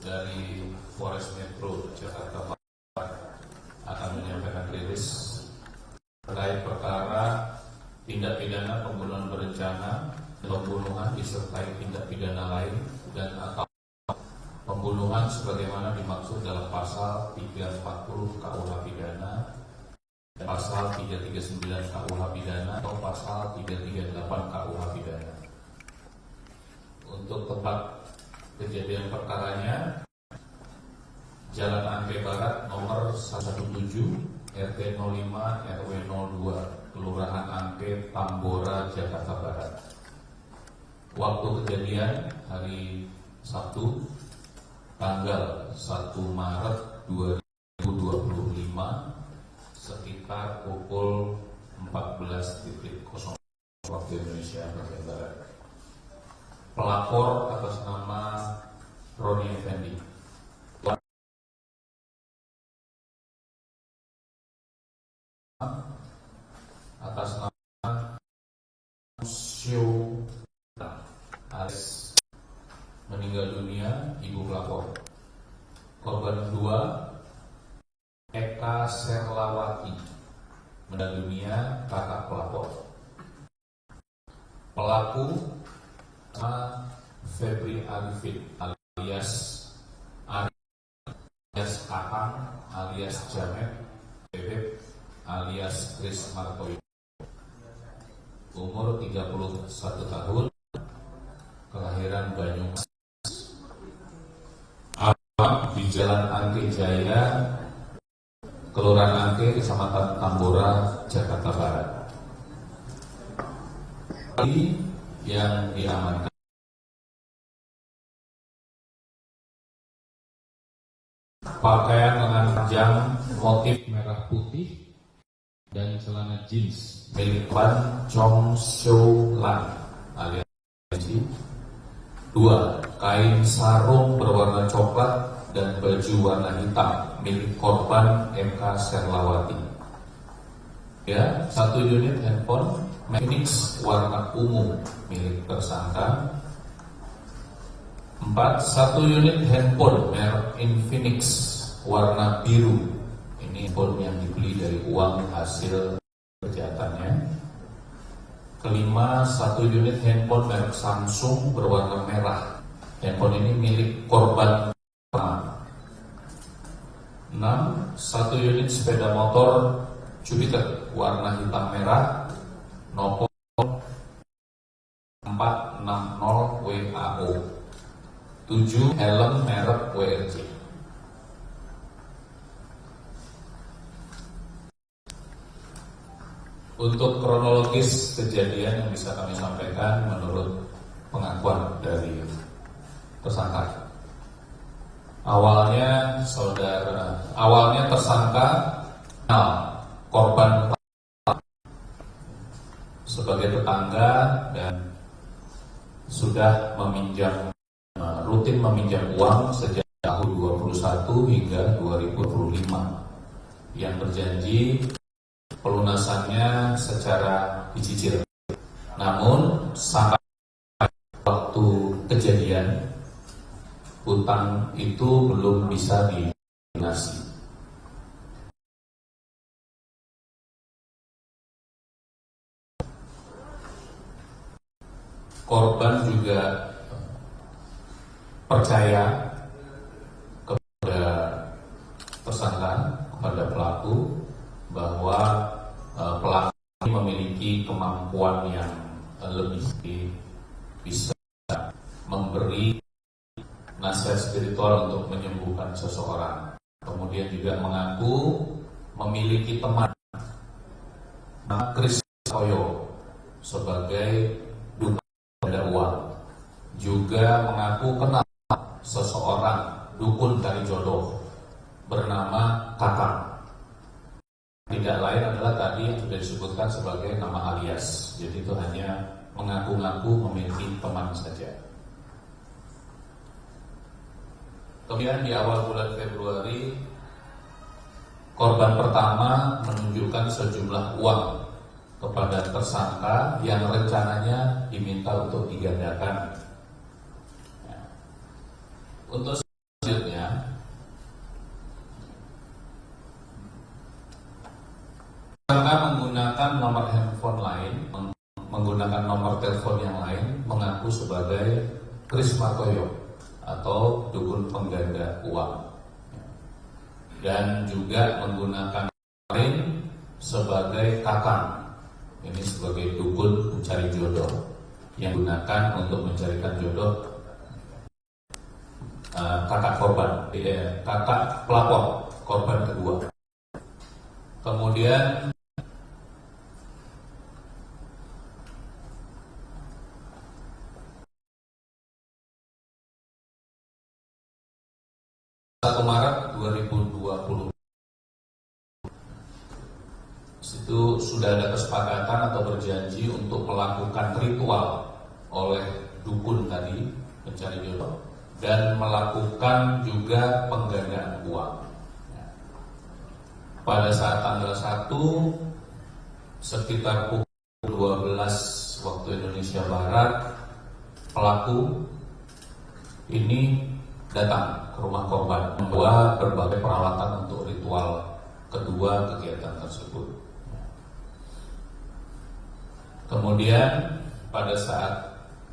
dari Polres Metro Jakarta Barat akan menyampaikan rilis terkait perkara tindak pidana pembunuhan berencana, pembunuhan disertai tindak pidana lain dan atau pembunuhan sebagaimana dimaksud dalam pasal 340 KUH pidana, pasal 339 KUH pidana atau pasal 338 KUH pidana. Untuk tempat kejadian perkaranya, Jalan Angke Barat nomor 117 RT 05 RW 02 Kelurahan Angke Tambora Jakarta Barat. Waktu kejadian hari Sabtu tanggal 1 Maret 2025 sekitar pukul 14.00 waktu Indonesia bagian Barat. Pelapor atas nama Roni Effendi. Atas nama Sio alias meninggal dunia ibu pelapor. Korban kedua Eka Serlawati, meninggal dunia kakak pelapor. Pelaku Febri Arifin alias Kakang alias Jamet, Bebek alias Chris Martoyo, umur 31 tahun, kelahiran Banyumas, di Jalan Angke Jaya, Kelurahan Angke, Kecamatan Tambora, Jakarta Barat. Yang diamankan pakaian lengan panjang motif merah putih dan celana jeans milik Ban Chong Seo Lan alias 2. Kain sarung berwarna coklat dan baju warna hitam milik korban MK Serlawati. 1 unit handphone Phoenix warna ungu milik tersangka. 4. 1 unit handphone merek Infinix warna biru. Ini handphone yang dibeli dari uang hasil kejahatannya. 5. 1 unit handphone merek Samsung berwarna merah. Handphone ini milik korban pertama. 6. 1 unit sepeda motor Jupiter warna hitam merah nomor 460 WAO. 7. Helm merek WRC. Untuk kronologis kejadian yang bisa kami sampaikan menurut pengakuan dari tersangka. Awalnya tersangka korban sebagai tetangga dan sudah rutin meminjam uang sejak tahun 2021 hingga 2025 yang berjanji pelunasannya secara dicicil. Namun sampai waktu kejadian hutang itu belum bisa dilunasi. Korban juga percaya kepada tersangka, kepada pelaku, bahwa pelaku memiliki kemampuan yang lebih, bisa memberi nasihat spiritual untuk menyembuhkan seseorang. Kemudian juga mengaku memiliki teman Chris Martoyo sebagai pada uang, juga mengaku kenal seseorang dukun cari jodoh bernama Kakang. Tidak lain adalah tadi yang sudah disebutkan sebagai nama alias. Jadi itu hanya mengaku-ngaku memiliki teman saja. Kemudian di awal bulan Februari, korban pertama menunjukkan sejumlah uang kepada tersangka yang rencananya diminta untuk digandakan. Untuk selanjutnya Kris Martoyo atau dukun pengganda uang, dan juga menggunakan lain sebagai kakang. Ini sebagai dukun mencari jodoh yang digunakan untuk mencarikan jodoh kakak korban, kakak pelapor korban kedua. Kemudian Maret 2020 itu sudah ada kesepakatan atau berjanji untuk melakukan ritual oleh dukun tadi mencari jodoh dan melakukan juga penggandaan uang. Pada saat tanggal 1 sekitar pukul 12 waktu Indonesia Barat, pelaku ini datang ke rumah korban membawa berbagai peralatan untuk ritual kedua kegiatan tersebut. Kemudian pada saat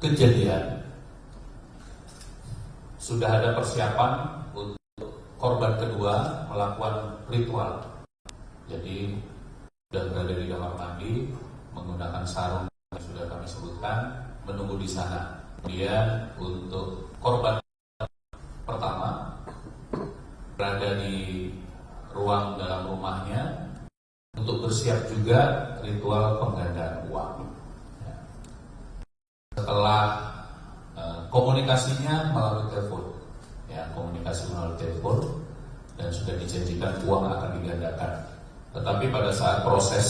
kejadian sudah ada persiapan untuk korban kedua melakukan ritual. Jadi sudah berada di kamar mandi menggunakan sarung yang sudah kami sebutkan, menunggu di sana. Kemudian untuk korban pertama berada di ruang dalam rumahnya untuk bersiap juga ritual penggandaan uang. Setelah komunikasinya melalui telepon, komunikasi melalui telepon, dan sudah dijanjikan uang akan digandakan. Tetapi pada saat proses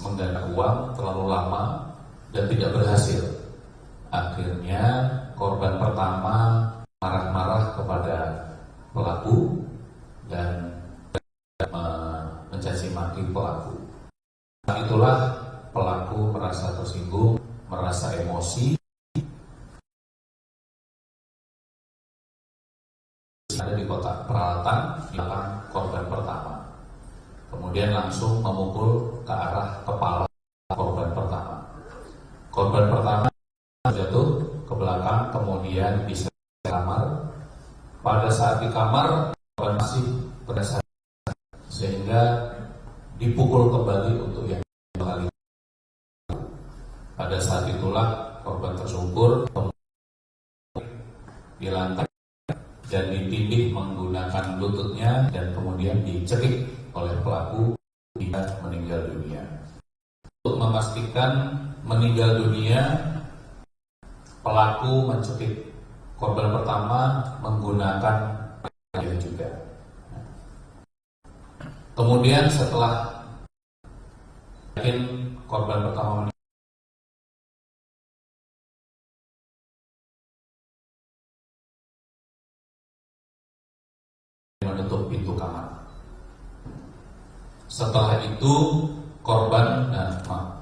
menggandakan uang terlalu lama dan tidak berhasil. Akhirnya korban pertama marah-marah kepada pelaku dan mencaci maki pelaku. Itulah pelaku merasa tersinggung, merasa emosi, ada di kotak peralatan di belakang korban pertama. Kemudian langsung memukul ke arah kepala korban pertama. Korban pertama jatuh ke belakang, kemudian bisa di kamar. Pada saat di kamar, korban masih berasa sehingga dipukul kembali untuk yang kedua kali. Pada saat itulah korban tersungkur di lantai dan ditindih menggunakan lututnya dan kemudian dicekik oleh pelaku hingga meninggal dunia. Untuk memastikan meninggal dunia, pelaku mencekik korban pertama menggunakan kayu juga. Kemudian setelah yakin korban pertama menutup pintu kamar. Setelah itu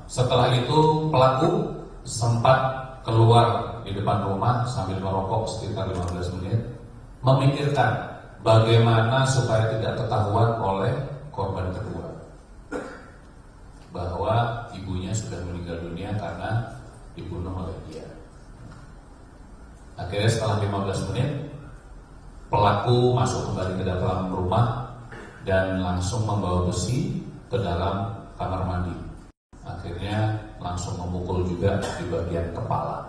setelah itu pelaku sempat keluar di depan rumah sambil merokok sekitar 15 menit, memikirkan bagaimana supaya tidak ketahuan oleh korban kedua bahwa ibunya sudah meninggal dunia karena dibunuh oleh dia. Akhirnya setelah 15 menit pelaku masuk kembali ke dalam rumah dan langsung membawa besi ke dalam kamar mandi. Akhirnya langsung memukul juga di bagian kepala.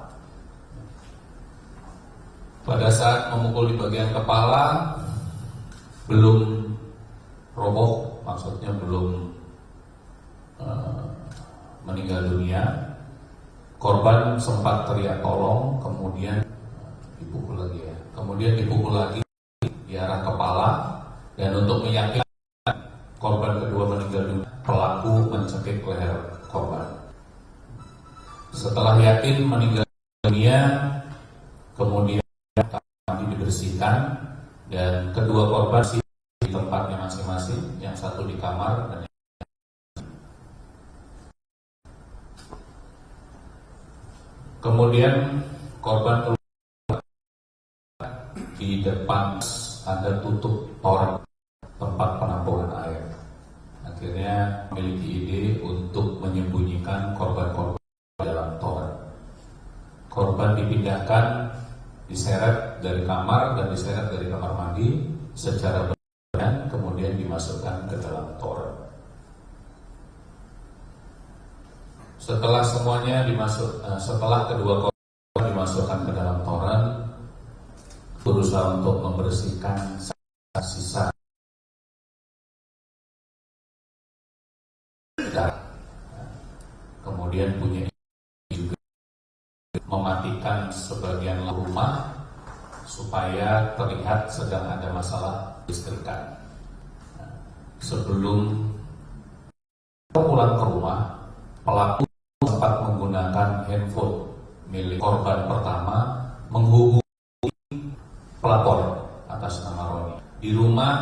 Pada saat memukul di bagian kepala belum roboh, maksudnya belum meninggal dunia, korban sempat teriak tolong, kemudian dipukul lagi kemudian dipukul lagi di arah kepala, dan untuk meyakinkan korban kedua meninggal dunia, pelaku mencekik leher korban. Setelah yakin meninggal dunia, kemudian dibersihkan dan kedua korban di tempatnya masing-masing, yang satu di kamar dan kemudian korban keluar di depan ada tutup toren tempat penampungan air. Akhirnya memiliki ide untuk menyembunyikan korban-korban dalam toren. Korban dipindahkan diseret dari kamar dan diseret dari kamar mandi secara bergantian, kemudian dimasukkan ke dalam toren. Setelah semuanya setelah kedua korban dimasukkan ke dalam toren, berusaha untuk membersihkan sisa darah. Kemudian punya juga mematikan sebagian rumah supaya terlihat sedang ada masalah listrikan. Sebelum pulang ke rumah, pelaku sempat menggunakan handphone milik korban pertama menghubungi pelapor atas nama Roni. Di rumah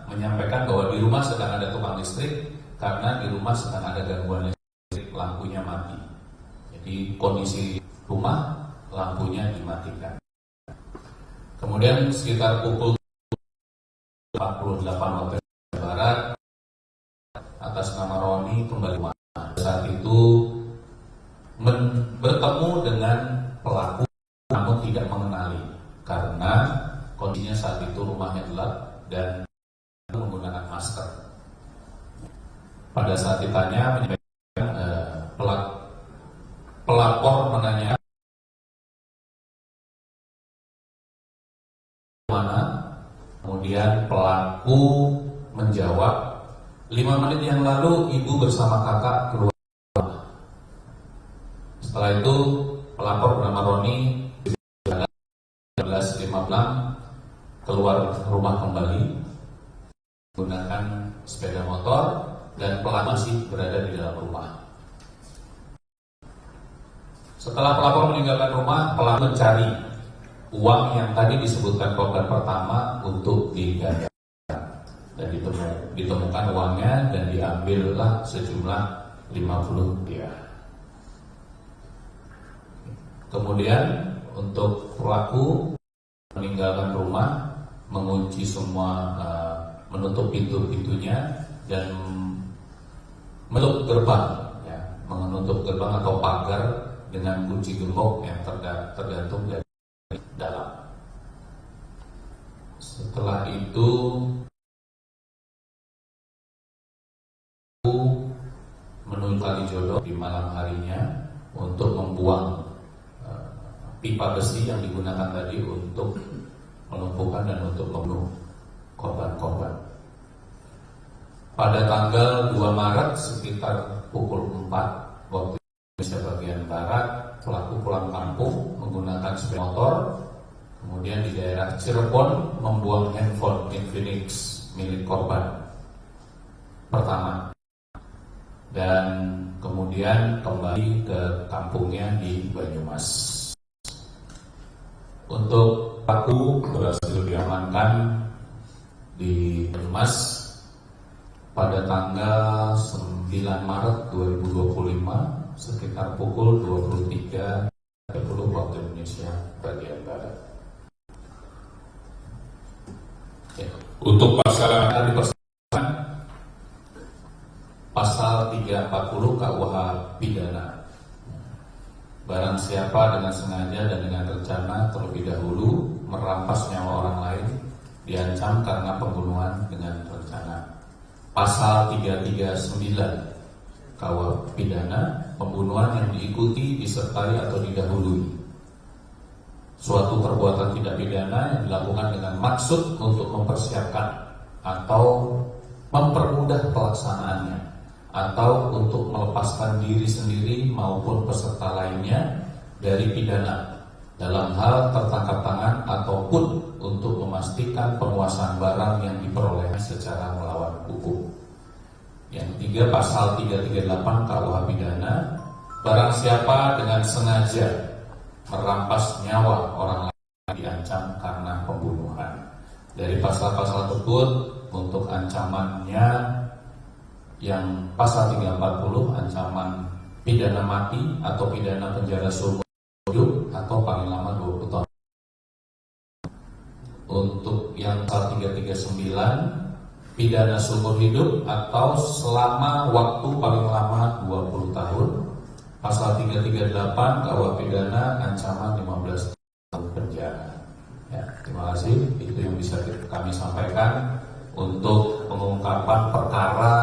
menyampaikan bahwa di rumah sedang ada tukang listrik karena di rumah sedang ada gangguan listrik, lampunya mati. Jadi kondisi rumah lampunya dimatikan. Kemudian sekitar pukul 48 waktu Indonesia Barat atas nama Roni kembali rumah. Saat itu bertemu dengan pelaku namun tidak mengenali karena kondisinya saat itu rumahnya gelap dan menggunakan masker. Pada saat ditanya, menyampaikan pelapor menanyakan mana, kemudian pelaku menjawab, 5 menit yang lalu ibu bersama kakak keluar rumah. Setelah itu pelapor bernama Roni 19.15 keluar rumah kembali menggunakan sepeda motor dan pelaku masih berada di dalam rumah. Setelah pelapor meninggalkan rumah, pelaku mencari uang yang tadi disebutkan korban pertama untuk digandakan dan ditemukan uangnya dan diambillah sejumlah 50 rupiah. Kemudian untuk pelaku meninggalkan rumah, mengunci semua, menutup pintu-pintunya dan menutup gerbang, ya, menutup gerbang atau pagar dengan kunci gembok yang tergantung dari dalam. Setelah itu menuju Kalijodo di malam harinya untuk membuang pipa besi yang digunakan tadi untuk melumpuhkan dan untuk membunuh korban-korban. Pada tanggal 2 Maret sekitar pukul 4 waktu Indonesia bagian Barat, pelaku pulang kampung menggunakan sepeda motor, kemudian di daerah Cirebon membuang handphone Infinix milik korban pertama dan kemudian kembali ke kampungnya di Banyumas. Untuk pelaku berhasil diamankan di Banyumas pada tanggal 9 Maret 2025 sekitar pukul 23.30 waktu Indonesia bagian Barat. Ya. Untuk pasal yang dipersiapkan pasal 340 KUH pidana. Barang siapa dengan sengaja dan dengan rencana terlebih dahulu merampas nyawa orang lain diancam karena pembunuhan dengan rencana. Pasal 339 KUH pidana, pembunuhan yang diikuti, disertai atau didahului suatu perbuatan tidak pidana yang dilakukan dengan maksud untuk mempersiapkan atau mempermudah pelaksanaannya atau untuk melepaskan diri sendiri maupun peserta lainnya dari pidana dalam hal tertangkap tangan ataupun untuk memastikan penguasaan barang yang diperoleh secara melawan hukum. Yang ketiga, pasal 338 KUH pidana, barang siapa dengan sengaja merampas nyawa orang lain diancam karena pembunuhan. Dari pasal-pasal tersebut untuk ancamannya yang pasal 340 ancaman pidana mati atau pidana penjara seumur hidup atau paling lama 20 tahun. Untuk yang pasal 339 pidana seumur hidup atau selama waktu paling lama 20 tahun. Pasal 338 KUH pidana ancaman 15 tahun penjara. kasih. Itu yang bisa kami sampaikan untuk pengungkapan perkara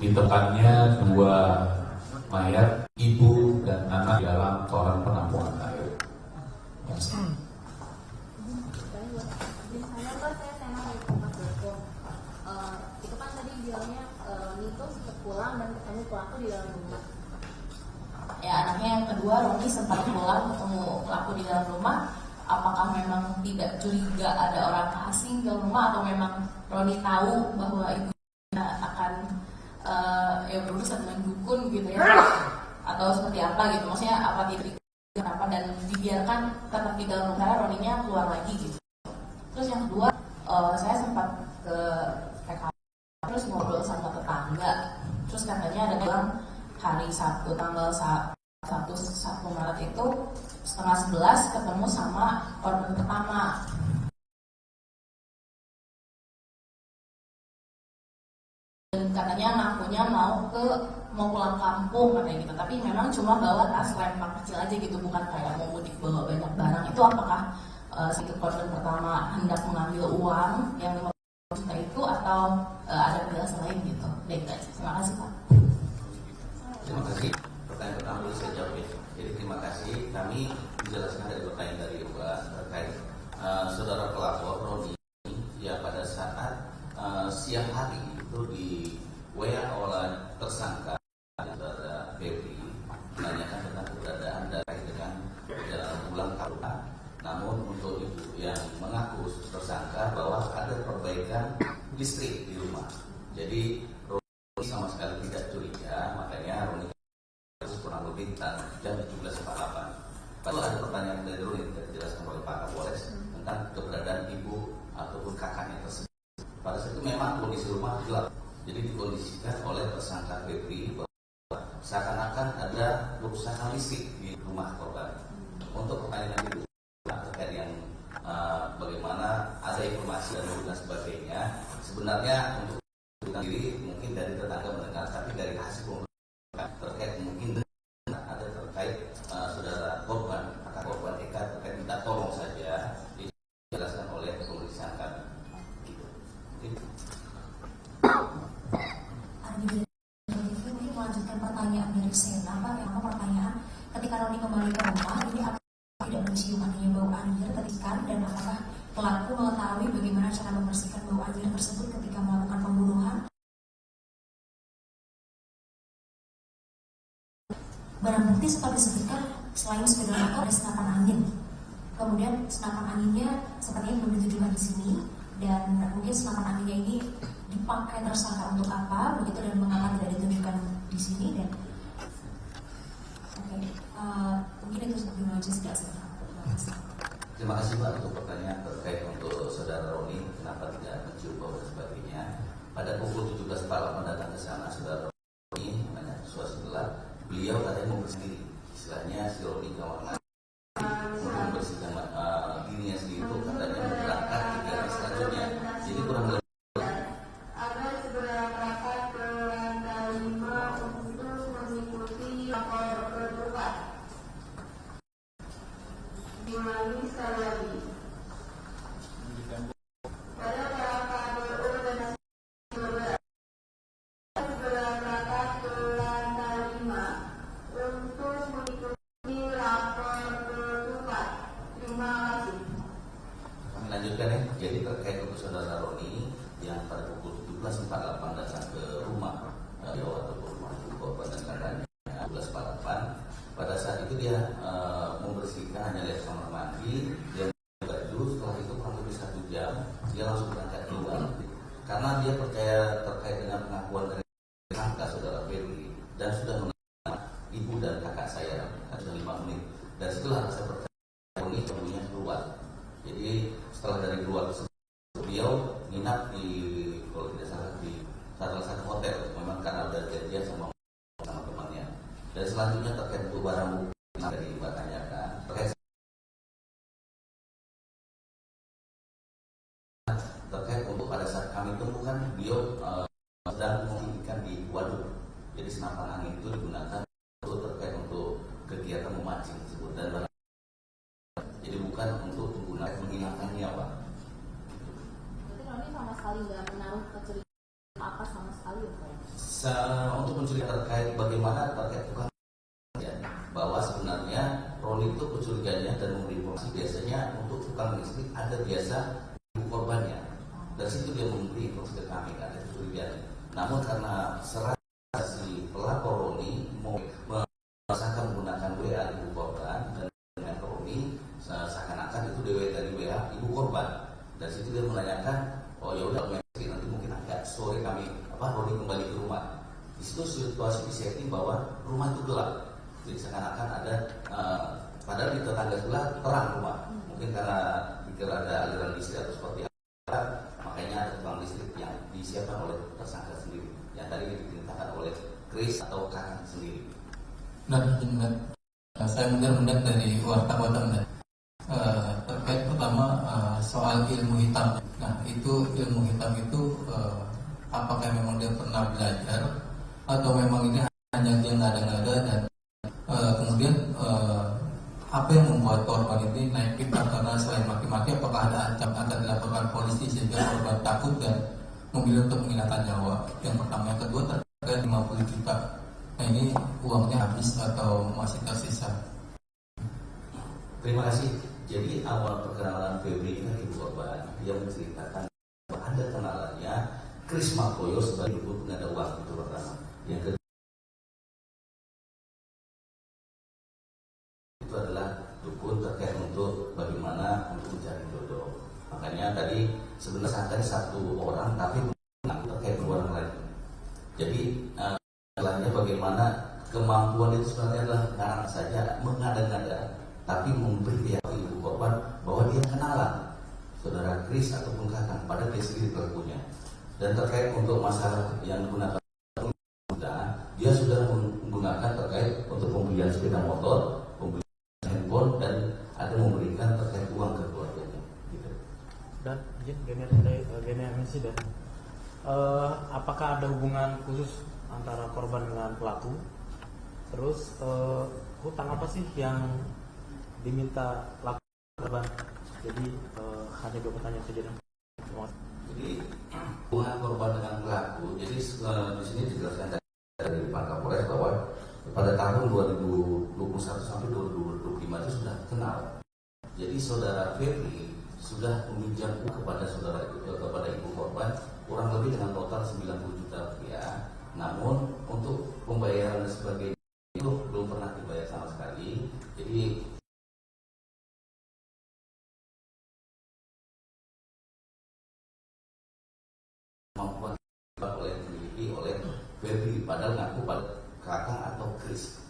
ditekannya 2 mayat ibu dan anak dalam toren penampungan air. Misalnya Pak, saya mau ke tempat hukum. Itu kan tadi bilangnya Nito sempat pulang dan ketemu pelaku di dalam rumah. Ya, anaknya yang kedua, Roni, sempat pulang ketemu pelaku di dalam rumah. Apakah memang tidak curiga ada orang asing di dalam rumah, atau memang Roni tahu bahwa ibunya akan berurusan dengan dukun gitu ya, atau seperti apa gitu? Maksudnya apa tidak kenapa dan dibiarkan tetap di dalam rumah, karena Roninya keluar lagi gitu. Terus yang kedua, saya sempat ke PKP terus ngobrol sama tetangga, terus katanya ada bilang hari Sabtu tanggal 1 Maret itu setengah 11 ketemu sama korban pertama. Dan katanya ngakunya mau pulang kampung katanya gitu, tapi memang cuma bawa tas lempar kecil aja gitu, bukan kayak mau mudik bawa banyak barang. Itu apakah si korban pertama hendak mengambil uang yang 50 juta itu, atau ada penjelasan lain gitu? Baik, terima kasih Pak. Terima kasih. Pertanyaan pertama dulu saya jawab ya. Jadi terima kasih. Kami menjelaskan dari pertanyaan dari Mbak terkait saudara pelapor Roni ya pada saat siang hari itu di WA oleh tersangka saudara Febri menanyakan tentang keberadaan terkait dengan perjalanan pulang kampung. Namun untuk ibu yang mengaku tersangka bahwa ada perbaikan listrik di rumah. Jadi Roni sama sekali tidak curiga, makanya Roni kurang lebih jam 17.48. Lalu ada pertanyaan dari Roni yang dijelaskan oleh Pak Kapolres tentang keberadaan ibu ataupun kakaknya tersebut. Pada saat itu memang kondisi rumah gelap, jadi dikondisikan oleh tersangka Febri bahwa seakan-akan ada kerusakan listrik di rumah korban. Untuk pertanyaan itu terkait yang bagaimana ada informasi dan sebagainya, sebenarnya untuk diri mungkin dari tetangga mendengar, tapi dari hasil pemeriksaan terkait mungkin ada terkait saudara korban, kakak korban Eka terkait minta tolong saja dijelaskan oleh pemeriksaan kami. Ini melanjutkan pertanyaan dari Sena, Pak. Yang pertanyaan, ketika Roni kembali ke rumah, ini apakah tidak mencium adanya bau anjir ketika, dan apakah pelaku mengetahui bagaimana cara membersihkan bau anjir tersebut ketika melakukan pembunuhan? Barang bukti seperti disebutkan, selain sepeda motor ada senapan angin. Kemudian senapan anginnya sepertinya belum ditujukan di sini, dan mungkin senapan anginnya ini dipakai tersangka untuk apa begitu, dan mengapa tidak ditunjukkan di sini. Dan mungkin itu sebelum tidak sebenarnya. Terima kasih Pak untuk pertanyaan terkait untuk saudara Roni kenapa tidak mencium bau dan sebagainya. Pada pukul 17.48 datang ke sana saudara Roni, namanya suasana gelap, beliau katanya mau bersendiri, istilahnya si Roni kamar mandi untuk membersihkan dirinya sendiri itu katanya mau berangkat ke garis selanjutnya. Jadi kurang lebih Ada segera berangkat ke lantai 5 untuk mengikuti lapor berdebat. Diulangi sekali lagi. Pada berangkat BO dan segera berangkat ke lantai 5 untuk mengikuti lapor berdebat. Terima kasih. kami lanjutkan ya. Jadi terkait untuk saudara Roni yang pada pukul 17.48 datang ke rumah ataupun rumah korban dan kakaknya 17.48. Pada saat itu dia membersihkan hanya lihat kamar mandi, dia baju. Setelah itu kurang lebih 1 jam dia langsung berangkat keluar karena dia percaya terkait dengan pengakuan dari tersangka saudara Febri dan sudah mengenal ibu dan kakak saya sudah 5 menit. Dan setelah saya percaya ini kemudian keluar. Jadi setelah dari keluar beliau nginap di, kalau tidak salah, di salah satu hotel, memang karena udah janjian sama temannya. Dan selanjutnya terkait untuk barang bukti dari Mbak tanyakan terkait untuk pada saat kami temukan beliau sedang mengikat di waduk. Jadi senapan angin itu digunakan untuk terkait untuk kegiatan memancing tersebut, dan jadi bukan untuk menggunakan menghilangkan nyawa. Berarti Roni sama sekali nggak menaruh kecurigaan apa sama sekali ya Pak? Untuk mencurigai terkait bagaimana terkait tukang ya, bahwa sebenarnya Roni itu kecurigaannya dan memberi informasi biasanya untuk tukang listrik ada biasa ibu korbannya. Dari situ dia memberi informasi ke kami, ada kecurigaan. Namun karena serah si pelapor Roni mau merasakan menggunakan WA ibu korban dan dengan Roni seakan-akan itu dari WA ibu korban. Dari situ dia menanyakan, oh ya udah nanti mungkin agak sore kami Roni kembali ke rumah. Di situ situasi disetting bahwa rumah itu gelap, jadi seakan-akan ada padahal di tetangga sebelah terang rumah. Mungkin karena pikir ada aliran listrik atau seperti apa, makanya ada tukang listrik yang disiapkan oleh tersangka sendiri, yang tadi diperintahkan oleh Chris atau kakak sendiri. Saya mendengar dari wartawan terkait pertama soal ilmu hitam. Nah itu ilmu hitam itu apakah memang dia pernah belajar atau memang ini hanya dia ngada-ngada dan kemudian apa yang membuat korban ini naik pipa karena selain maki-maki apakah ada ancaman akan dilaporkan polisi sehingga korban takut dan memilih untuk menghilangkan nyawa. Yang pertama, yang kedua terkait 50 juta. Nah ini uangnya habis atau masih tersisa? Terima kasih. Jadi awal perkenalan Febri dengan ibu korban, dia menceritakan bahwa ada kenalannya Chris Makoyo sebagai ibu pengada uang, itu pertama. Yang kedua itu adalah dukun terkait untuk bagaimana untuk mencari jodoh. Makanya tadi sebenarnya ada satu orang tapi terkait dua orang lain. Jadi lainnya bagaimana kemampuan itu sebenarnya adalah karena saja mengada-ngada, tapi memberi ibu korban bahwa dia kenalan saudara Chris ataupun kakak pada dia sendiri pelakunya. Dan terkait untuk masalah yang digunakan, dia sudah menggunakan terkait untuk pembelian sepeda motor, pembelian handphone, dan ada memberikan terkait uang ke keluarganya. Gitu. Dan gini insiden, apakah ada hubungan khusus antara korban dengan pelaku? Terus hutang apa sih yang diminta pelaku korban? Jadi hanya dua pertanyaan saja. Jadi hubungan korban dengan pelaku. Jadi di sini dijelaskan dari Pak Kapolres bahwa pada tahun 2021 sampai 2025 itu sudah kenal. Jadi saudara Febri sudah meminjam kepada kepada ibu korban kurang lebih dengan total 90 juta rupiah. Namun untuk pembayaran dan sebagainya itu belum pernah dibayar sama sekali. Jadi kemampuan dimiliki oleh Febri padahal ngaku pada kakak atau Chris,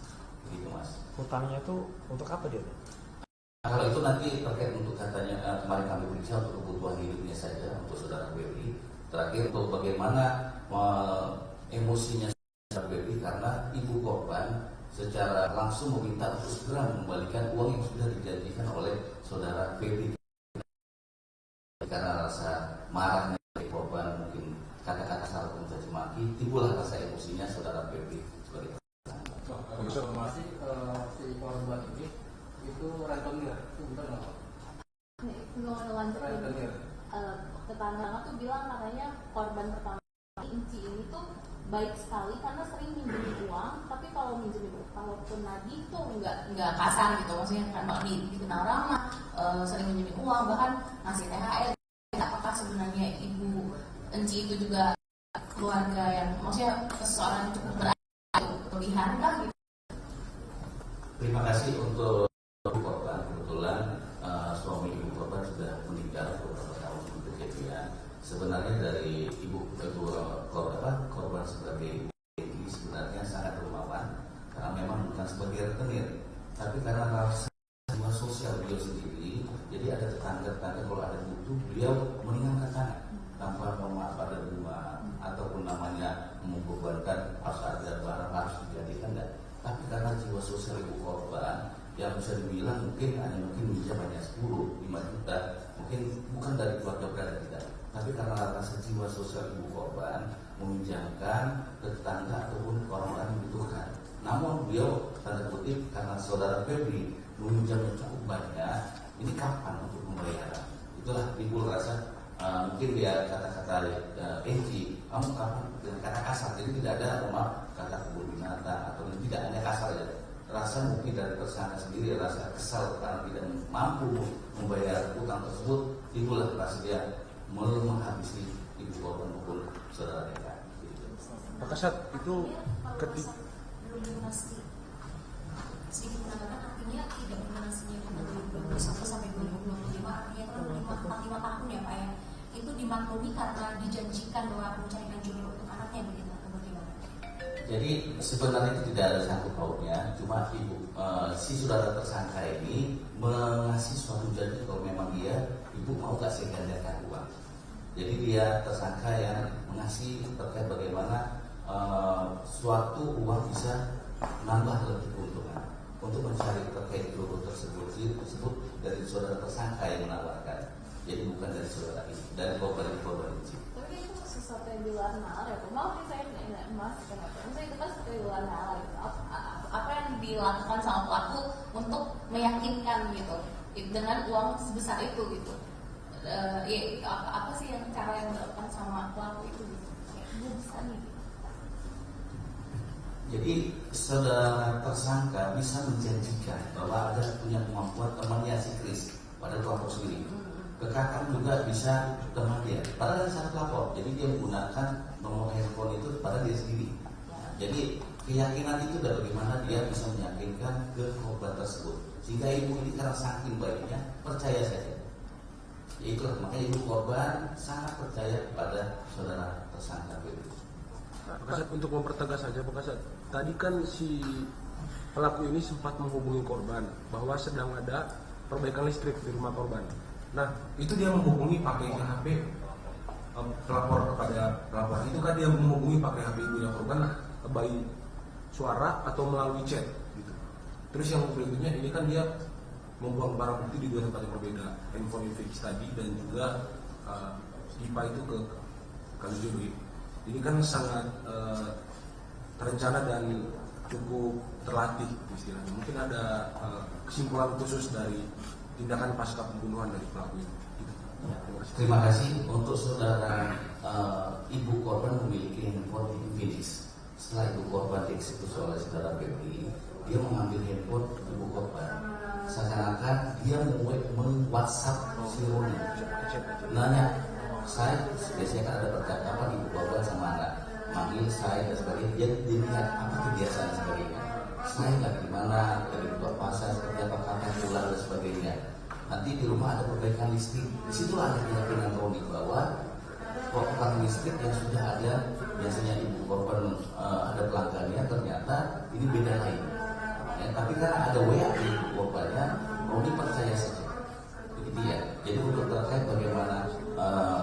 gitu Mas. Hutangnya itu untuk apa dia? Kalau itu nanti terkait untuk katanya kemarin kami periksa untuk kebutuhan hidupnya saja untuk saudara Febri. Terakhir untuk bagaimana emosinya saudara Febri karena ibu korban secara langsung meminta untuk segera mengembalikan uang yang sudah dijanjikan oleh saudara Febri. Karena rasa marahnya korban mungkin kata-kata salah mencaci maki, timbullah rasa emosinya saudara Febri sebagai informasi si korban ini itu rentenir, itu benar nggak Pak? Nggak lanjutin. Tetangga tuh bilang katanya korban pertama Inci ini tuh baik sekali karena sering minjemin uang, tapi kalau minjemin kalaupun nagih tuh nggak kasar gitu, maksudnya kan dikenal ramah, sering minjemin uang, bahkan ngasih THR. Apakah sebenarnya ibu Enci itu juga keluarga yang maksudnya seseorang yang cukup berlebihan kah gitu? Terima kasih untuk ibu korban. Kebetulan suami ibu korban sudah meninggal beberapa tahun sebelum kejadian. Sebenarnya dari ibu korban sebagai ibu ini sebenarnya sangat dermawan karena memang bukan sebagai rentenir, tapi karena rasa jiwa sosial beliau sendiri. Jadi ada tetangga-tetangga kalau ada butuh beliau meninggalkan tangan tanpa memaaf pada rumah ataupun namanya membebankan harus ada barang harus dijadikan, dan tapi karena jiwa sosial ibu korban yang bisa dibilang mungkin minjam hanya 5 juta, mungkin bukan dari keluarga berada tidak, tapi karena rasa jiwa sosial ibu korban meminjamkan ke tetangga ataupun ke orang-orang yang membutuhkan. Namun beliau tanda kutip karena saudara Febri meminjamnya cukup banyak, ini kapan untuk pembayaran? Itulah mungkin dia kata-kata Enci, kamu kapan dengan kata kasar, jadi tidak ada kata kebun binatang atau tidak hanya kasar ya. Rasa mungkin dari tersangka sendiri rasa kesal karena tidak mampu membayar utang tersebut, itulah rasa dia menghabisi ibu korban maupun saudara mereka. Pak Kasat, itu ketika belum lunasi. Sedikit menambahkan, artinya tidak lunasinya itu dari 2021 sampai 2025, artinya itu kan 5 tahun ya Pak ya. Itu dimaklumi karena dijanjikan bahwa akan mencarikan jodoh untuk anaknya begitu atau bagaimana? Jadi sebenarnya itu tidak ada sangkut pautnya, cuma si saudara tersangka ini mengasih suatu janji kalau memang ibu mau kasih gandakan uang. Jadi dia tersangka yang mengasih terkait bagaimana suatu uang bisa menambah lebih keuntungan untuk mencari terkait jodoh tersebut dari saudara tersangka yang menawarkan. Jadi bukan dari saudara ini, dari korban ini. Tapi itu sesuatu yang di luar nalar ya. Maaf nih saya nggak emas kenapa? Maksudnya itu kan sesuatu yang di luar nalar. Apa yang dilakukan sama pelaku untuk meyakinkan gitu dengan uang sebesar itu gitu. Apa sih yang cara yang dilakukan sama pelaku itu gitu? Kayak gue bisa nih. Jadi saudara tersangka bisa menjanjikan bahwa ada punya kemampuan temannya si Kris, padahal kelompok sendiri. Kekakang juga bisa teman dia, padahal ada satu lapor. Jadi dia menggunakan nomor handphone itu pada dia sendiri. Jadi keyakinan itu dan bagaimana dia bisa meyakinkan ke korban tersebut, sehingga ibu ini karena saking baiknya percaya saja. Itulah makanya ibu korban sangat percaya kepada saudara tersangka itu. Pak Kasat, untuk mempertegas saja Pak Kasat, tadi kan si pelaku ini sempat menghubungi korban bahwa sedang ada perbaikan listrik di rumah korban. Nah, Itu dia menghubungi pakai HP pelapor kepada pelapor. Itu kan dia menghubungi pakai HP ibunya korban by suara atau melalui chat gitu. Terus yang berikutnya ini kan dia membuang barang bukti di dua tempat yang berbeda, handphone fix tadi dan juga pipa itu ke Kalijodo. Ini kan sangat terencana dan cukup terlatih istilahnya. Mungkin ada kesimpulan khusus dari tindakan pasca pembunuhan dari pelaku ini. Gitu. Terima kasih untuk saudara ibu korban memiliki handphone Infinix. Setelah ibu korban dieksekusi oleh saudara Baby, dia mengambil handphone ibu korban. Seakan-akan dia meng-WhatsApp si Roni. Nanya, saya biasanya kan ada percakapan ibu korban sama anak, manggil saya dan sebagainya. Dia dilihat apa kebiasaan dan sebagainya. Saya nggak gimana, dari buka puasa seperti apa kapan pulang dan sebagainya. Nanti di rumah ada perbaikan listrik. Disitulah ada keyakinan Roni bahwa perbaikan listrik yang sudah ada biasanya ibu korban ada pelanggannya, ternyata ini beda lain. Ya, tapi karena ada WA di ibu korbannya, Roni percaya saja. Begitu ya. Jadi untuk terkait bagaimana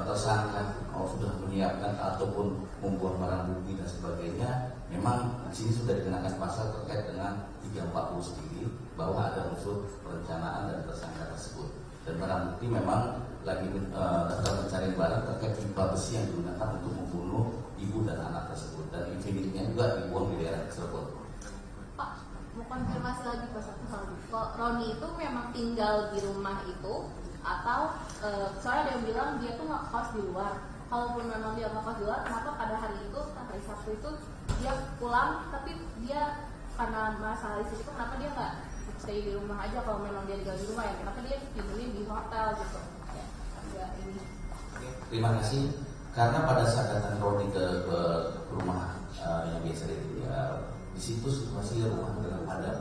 tersangka sudah menyiapkan ataupun membuang barang bukti dan sebagainya, memang di sini sudah dikenakan pasal terkait dengan 340 sendiri bahwa ada unsur perencanaan dan tersangka tersebut. Dan barang bukti memang lagi daftar pencarian barang terkait pipa besi yang digunakan untuk membunuh ibu dan anak tersebut, dan infinitnya juga dibuang di daerah Cirebon. Pak, mau konfirmasi lagi Pak satu hal. Kalau Roni itu memang tinggal di rumah itu atau soalnya dia bilang dia tuh nggak kos di luar. Kalaupun memang dia nggak kos di luar, kenapa pada hari itu, hari Sabtu itu dia pulang, tapi dia karena masalah istri itu kenapa dia nggak stay di rumah aja kalau memang dia tinggal di rumah ya? Kenapa dia tidurnya di hotel gitu? Ya, enggak ini. Terima kasih. Karena pada saat datang Roni ke rumah yang biasa di situ situasi rumah dalam padam.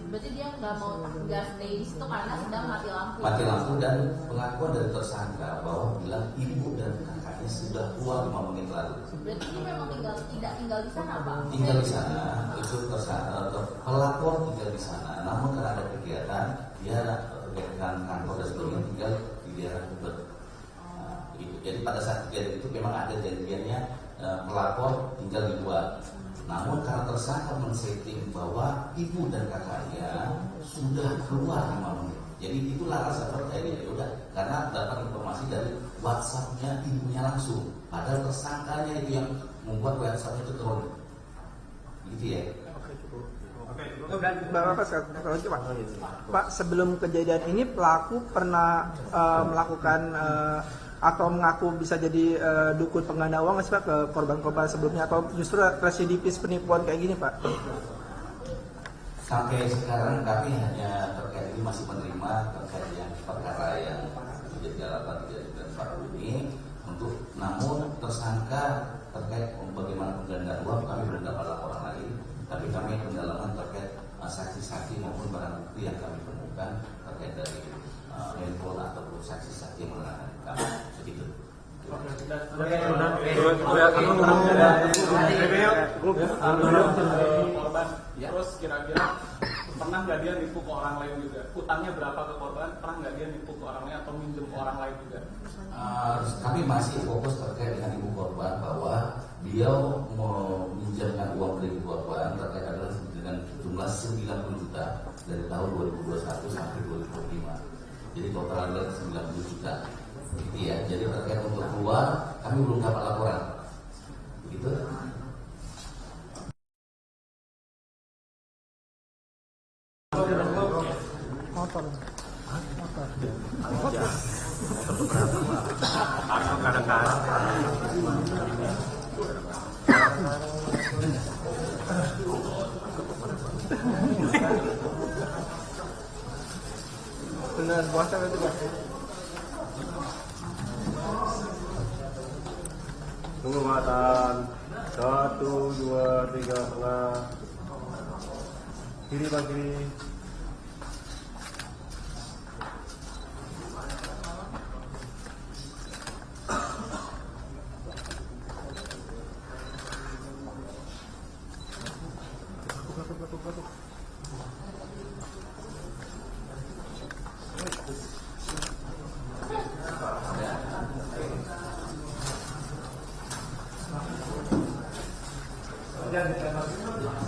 Berarti dia nggak stay di situ karena sedang mati lampu. Mati lampu, dan pengakuan dari tersangka bahwa bilang ibu dan kakaknya sudah keluar 5 menit lalu. Berarti dia memang tidak tinggal di sana Pak? Tinggal di sana, itu tersangka pelapor tinggal di sana. Namun karena ada kegiatan, dia kegiatan kantor dan sebagainya tinggal di daerah Tebet. Jadi pada saat kejadian itu memang ada janjiannya pelapor tinggal di luar. Namun karena tersangka men-setting bahwa ibu dan kakaknya sudah keluar 5 menit. Jadi itulah rasa percaya ya udah, karena dapat informasi dari WhatsApp-nya ibunya langsung. Padahal tersangkanya itu yang membuat WhatsApp itu turun. Gitu ya. Oke, cukup. Bapak Pak, sebelum kejadian ini pelaku pernah melakukan atau mengaku bisa jadi dukun pengganda uang nggak sih Pak ke korban-korban sebelumnya, atau justru residivis penipuan kayak gini Pak? Sampai sekarang kami hanya terkait ini masih menerima terkait yang perkara yang menjadi alasan kejadian Pak ini untuk, namun tersangka terkait bagaimana penggandaan uang kami belum dapat laporan lagi, tapi kami pendalaman terkait saksi-saksi maupun barang bukti yang kami temukan terkait dari handphone ataupun saksi-saksi yang menerangkan kami begitu. Korban, terus kira-kira pernah nggak dia nipu ke orang lain juga? Utangnya berapa ke korban? Pernah nggak dia nipu ke orang lain atau minjem ke orang lain juga? Kami masih fokus terkait dengan ibu korban bahwa beliau meminjamkan uang dari ibu korban terkait adalah dengan jumlah 90 juta dari tahun 2021 sampai 2025. Jadi total adalah 90 juta. Gitu ya. Jadi terkait untuk keluar kami belum dapat laporan. Begitu. Benar, puasa itu Pak. Tunggu matan. 1, 2, 3 tengah. Kiri Pak, kiri. Jangan